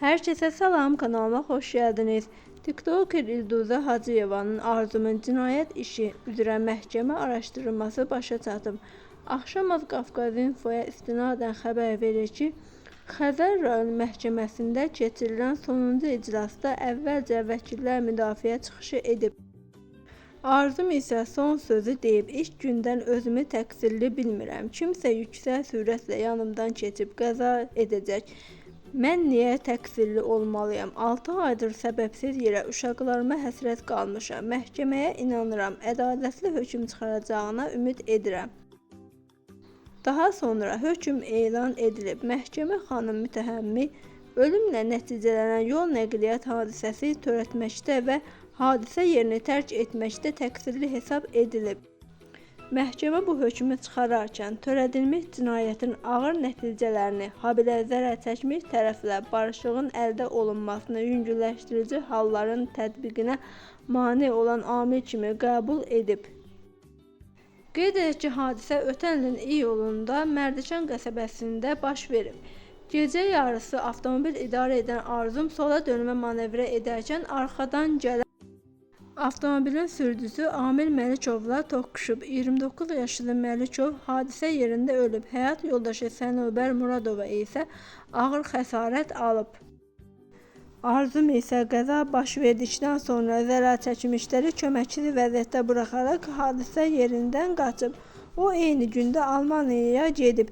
Herkese salam, kanalıma hoş geldiniz. TikToker İlduza Hacıyevanın Arzumun cinayət işi üzrə məhkəmə araşdırılması başa çatıb. Axşamaz Qafqaz İnfoya istinadən xəbər verir ki, Xəzər rayon məhkəməsində keçirilən sonuncu iclasda əvvəlcə vəkillər müdafiə çıxışı edib. Arzum isə son sözü deyib, ilk gündən özümü təqsirli bilmirəm. Kimsə yüksək sürətlə yanımdan keçib qəza edəcək. Mən niyə təqsirli olmalıyam? 6 aydır səbəbsiz yerə uşaqlarıma həsrət qalmışam. Məhkəməyə inanıram, ədalətli hökm çıxaracağına ümid edirəm. Daha sonra hökm elan edilib. Məhkəmə xanım mütəhəmmi ölümlə nəticələnən yol nəqliyyat hadisəsi törətməkdə və hadisə yerini tərk etməkdə təqsirli hesab edilib. Məhkəmə bu hökmü çıxararkən törədilmiş cinayətin ağır nəticələrini, habelə zərər çəkmiş tərəflə barışığın əldə olunmasını yüngülləşdirici halların tətbiqinə mane olan amil kimi qəbul edib. Qeyd edək ki, hadisə ötən ilin iyulunda Mərdəkan qəsəbəsində baş verib. Gecə yarısı avtomobil idarə edən Arzum sola dönmə manevrə edərkən arxadan gələn avtomobilin sürücüsü Amil Məlikovla toqquşub. 29 yaşlı Məlikov hadisə yerində ölüb. Həyat yoldaşı Sənubər Muradova isə ağır xəsarət alıb. Arzum isə qəza baş verdikdən sonra zərər çəkmişləri köməksiz vəziyyətdə buraxaraq hadisə yerindən qaçıb. O eyni gündə Almaniyaya gedib.